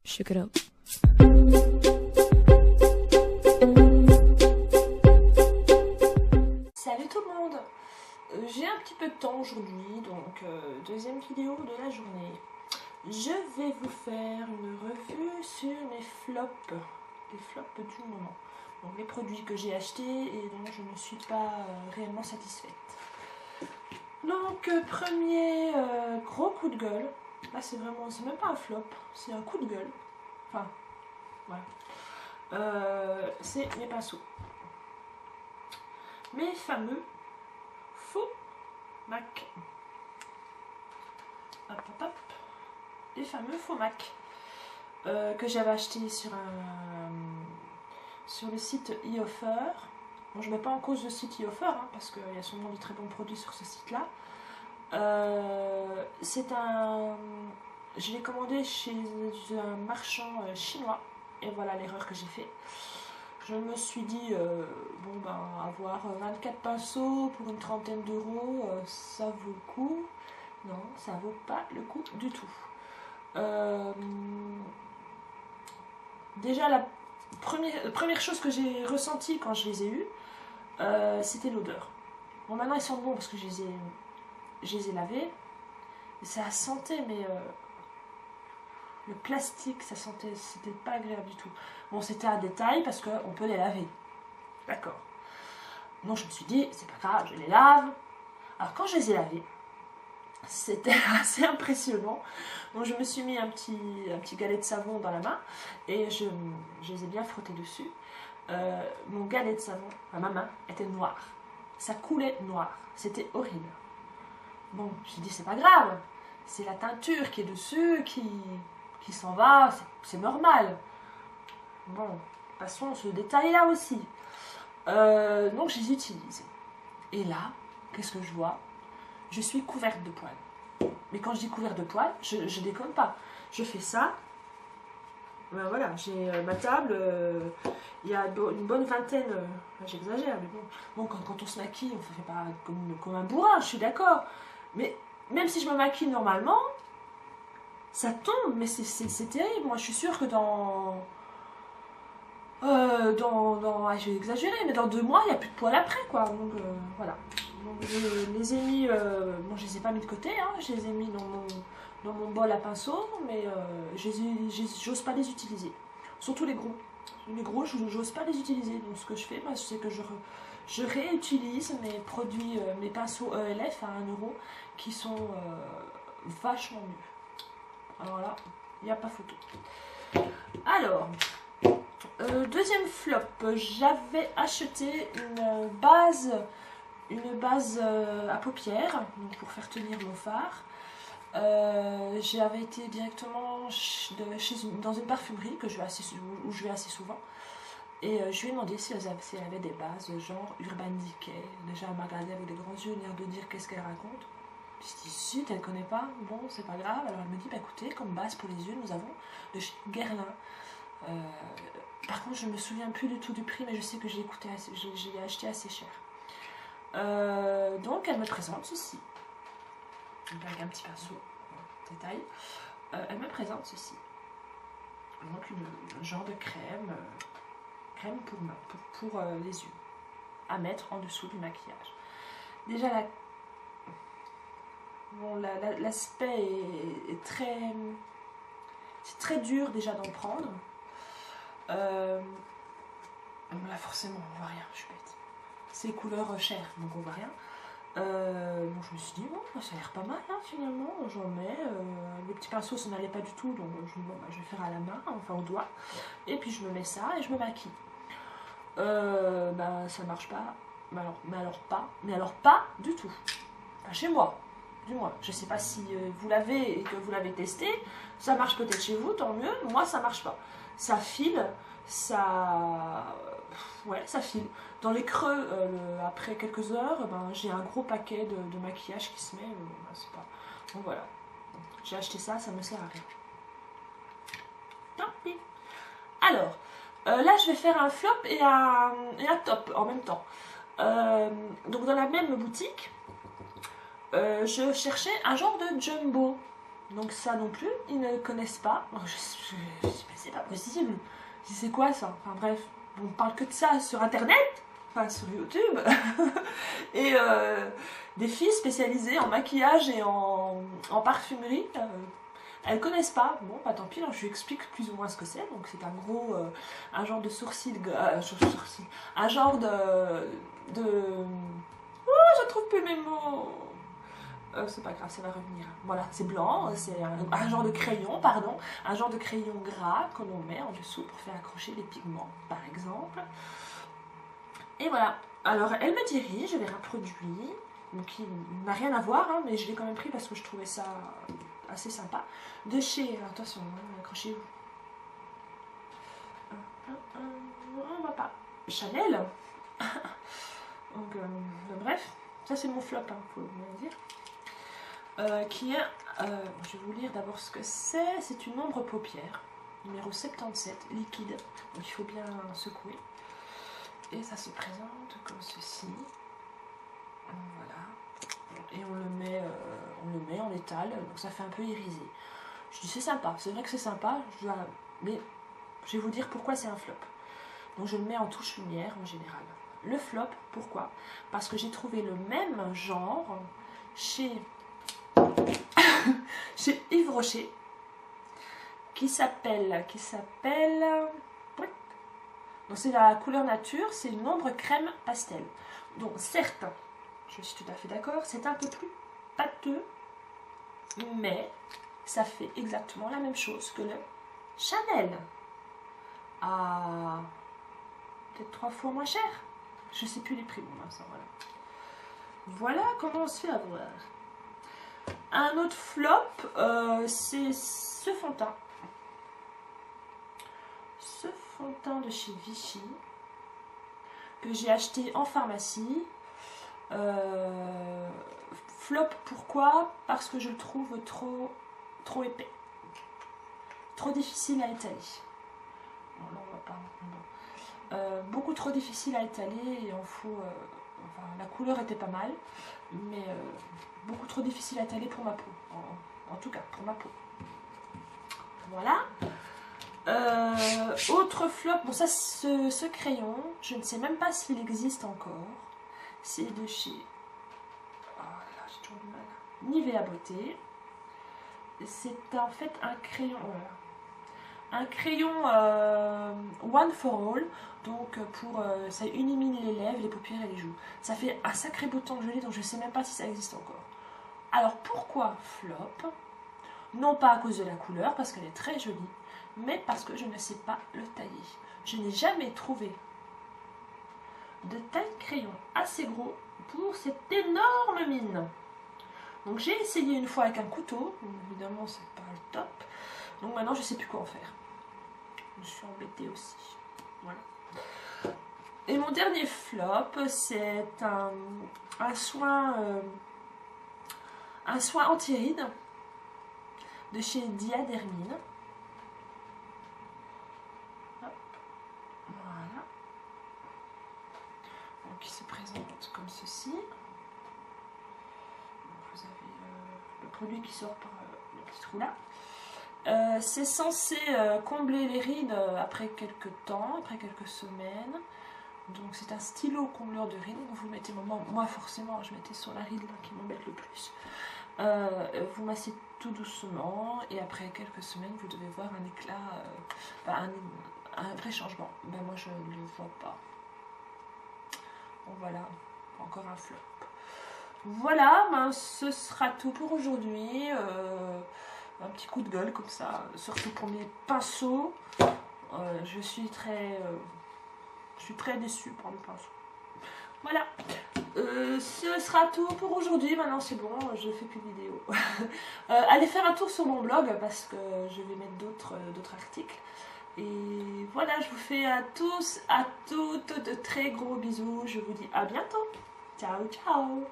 Shook it up. Salut tout le monde. J'ai un petit peu de temps aujourd'hui, donc deuxième vidéo de la journée. Je vais vous faire une revue sur mes flops, les flops du moment. Donc les produits que j'ai achetés et dont je ne suis pas réellement satisfaite. Donc premier gros coup de gueule. Là c'est même pas un flop, c'est un coup de gueule. Enfin, voilà. C'est mes pinceaux. Mes fameux faux MAC. Hop, hop, hop. Les fameux faux MAC que j'avais acheté sur le site eOffer. Bon, je ne mets pas en cause le site eOffer hein, parce qu'il y a sûrement de très bons produits sur ce site-là. Je l'ai commandé chez un marchand chinois et voilà l'erreur que j'ai fait. Je me suis dit, bon ben, avoir 24 pinceaux pour une trentaine d'euros, ça vaut le coup. Non, ça vaut pas le coup du tout. Déjà, la première chose que j'ai ressentie quand je les ai eus, c'était l'odeur. Bon, maintenant ils sont bons parce que je les ai lavés. Et ça sentait, mais le plastique, ça sentait, c'était pas agréable du tout. Bon, c'était un détail parce qu'on peut les laver. D'accord. Donc je me suis dit, c'est pas grave, je les lave. Alors quand je les ai lavés, c'était assez impressionnant. Donc je me suis mis un petit galet de savon dans la main et je les ai bien frottés dessus. Mon galet de savon, enfin, ma main, était noire. Ça coulait noir. C'était horrible. Bon, j'ai dit, c'est pas grave. C'est la teinture qui est dessus, qui s'en va, c'est normal. Bon, passons ce détail-là aussi. Donc je les utilise. Et là, qu'est-ce que je vois? Je suis couverte de poils. Mais quand je dis couverte de poils, je déconne pas. Je fais ça. Ben voilà, j'ai ma table. Il y a une bonne vingtaine. J'exagère, mais bon quand on se maquille, on ne fait pas comme un bourrin, je suis d'accord. Mais même si je me maquille normalement, ça tombe, mais c'est terrible. Moi, je suis sûre que je vais exagérer, mais dans 2 mois, il n'y a plus de poils après, quoi. Donc, voilà. Donc, je les ai mis, bon, je les ai pas mis de côté, hein, je les ai mis dans mon bol à pinceau, mais j'ose pas les utiliser. Surtout les gros. Les gros, j'ose pas les utiliser. Donc, ce que je fais, moi, c'est que je réutilise mes produits, mes pinceaux ELF à 1 euro, qui sont vachement mieux. Alors là, il n'y a pas photo. Alors, deuxième flop, j'avais acheté une base à paupières donc pour faire tenir mon fard. J'avais été directement dans une parfumerie où je vais assez souvent. Et je lui ai demandé si elle avait des bases genre Urban Decay. Déjà, elle m'a regardé avec des grands yeux, l'air de dire qu'est-ce qu'elle raconte. Je me suis dit, si, elle ne connaît pas, bon, c'est pas grave. Alors elle me dit, bah écoutez, comme base pour les yeux, nous avons de chez Guerlain. Par contre, je me souviens plus du tout du prix, mais je sais que je l'ai acheté assez cher. Donc elle me présente ceci. Avec un petit pinceau, détail. Elle me présente ceci. Donc un genre de crème. Crème pour les yeux à mettre en dessous du maquillage. Déjà l'aspect est très, c'est très dur déjà d'en prendre. Là forcément on voit rien, je suis bête. C'est couleur chair donc on voit rien. Donc je me suis dit bon ça a l'air pas mal hein, finalement, j'en mets les petits pinceaux ça n'allait pas du tout donc je vais faire à la main, enfin au doigt et puis je me mets ça et je me maquille. Ça marche pas, mais alors pas du tout, enfin, chez moi du moins, je sais pas si vous l'avez et que vous l'avez testé, ça marche peut-être chez vous, tant mieux, moi ça marche pas, ça file, ça file, dans les creux, après quelques heures, j'ai un gros paquet de maquillage qui se met, c'est pas, donc voilà, j'ai acheté ça, ça me sert à rien, tant pis. Alors, là je vais faire un flop et un top en même temps. Donc dans la même boutique, je cherchais un genre de jumbo. Donc ça non plus, ils ne connaissent pas. Je dis, mais c'est pas possible. C'est quoi ça? Enfin bref, on parle que de ça sur internet, enfin sur YouTube. Et des filles spécialisées en maquillage et en parfumerie, elles connaissent pas. Bon, bah tant pis, alors je lui explique plus ou moins ce que c'est. Donc c'est un gros, un genre de sourcil, un genre oh, je trouve plus mes mots. C'est pas grave, ça va revenir. Voilà, c'est blanc, c'est un genre de crayon, pardon, un genre de crayon gras que l'on met en dessous pour faire accrocher les pigments, par exemple. Et voilà. Alors, elle me dirige vers un produit qui n'a rien à voir, hein, mais je l'ai quand même pris parce que je trouvais ça assez sympa. De chez, attention, accrochez-vous. On va pas. Chanel. Donc, bref, ça c'est mon flop, hein, faut bien dire. Qui est, je vais vous lire d'abord ce que c'est. C'est une ombre paupière, numéro 77, liquide. Donc il faut bien secouer. Et ça se présente comme ceci. Voilà. Et on le met, on l'étale, donc ça fait un peu irisé. Je dis c'est sympa, c'est vrai que c'est sympa, mais je vais vous dire pourquoi c'est un flop. Donc je le mets en touche lumière en général. Le flop, pourquoi? Parce que j'ai trouvé le même genre chez Yves Rocher qui s'appelle donc c'est la couleur nature, c'est une ombre crème pastel. Donc certes, je suis tout à fait d'accord, c'est un peu plus pâteux, mais ça fait exactement la même chose que le Chanel. À peut-être 3 fois moins cher. Je sais plus les prix, bon, ça, voilà. Voilà comment on se fait avoir. Un autre flop, c'est ce fond de teint. Ce fond de teint de chez Vichy, que j'ai acheté en pharmacie. Flop, pourquoi? Parce que je le trouve trop épais. Trop difficile à étaler. Bon, là, on va pas... beaucoup trop difficile à étaler, et en faut... enfin, la couleur était pas mal, mais beaucoup trop difficile à étaler pour ma peau. En tout cas, pour ma peau. Voilà. Autre flop, bon ça, ce crayon, je ne sais même pas s'il existe encore. C'est de chez... Oh là, j'ai toujours du mal. Nivea Beauté. C'est en fait un crayon... un crayon One for All, donc pour ça illumine les lèvres, les paupières et les joues. Ça fait un sacré beau temps que je l'ai, donc je ne sais même pas si ça existe encore. Alors pourquoi flop? Non pas à cause de la couleur, parce qu'elle est très jolie, mais parce que je ne sais pas le tailler. Je n'ai jamais trouvé de taille crayon assez gros pour cette énorme mine. Donc j'ai essayé une fois avec un couteau, évidemment c'est pas le top, donc maintenant je ne sais plus quoi en faire. Je suis embêtée aussi. Voilà. Et mon dernier flop, c'est un soin anti-rides de chez Diadermine. Voilà. Donc il se présente comme ceci. Vous avez le produit qui sort par le petit trou là. C'est censé combler les rides après quelques temps, après quelques semaines. Donc c'est un stylo combleur de rides. Vous mettez, moi forcément je mettais sur la ride là, qui m'embête le plus. Vous massez tout doucement et après quelques semaines vous devez voir un éclat, un vrai changement. Ben moi je ne le vois pas. Bon voilà, encore un flop. Voilà, ben, ce sera tout pour aujourd'hui. Un petit coup de gueule comme ça, surtout pour mes pinceaux. Je suis très déçue par le pinceau. Voilà, ce sera tout pour aujourd'hui. Maintenant c'est bon, je ne fais plus de vidéos. Allez faire un tour sur mon blog parce que je vais mettre d'autres articles. Et voilà, je vous fais à tous, à toutes de très gros bisous. Je vous dis à bientôt. Ciao, ciao.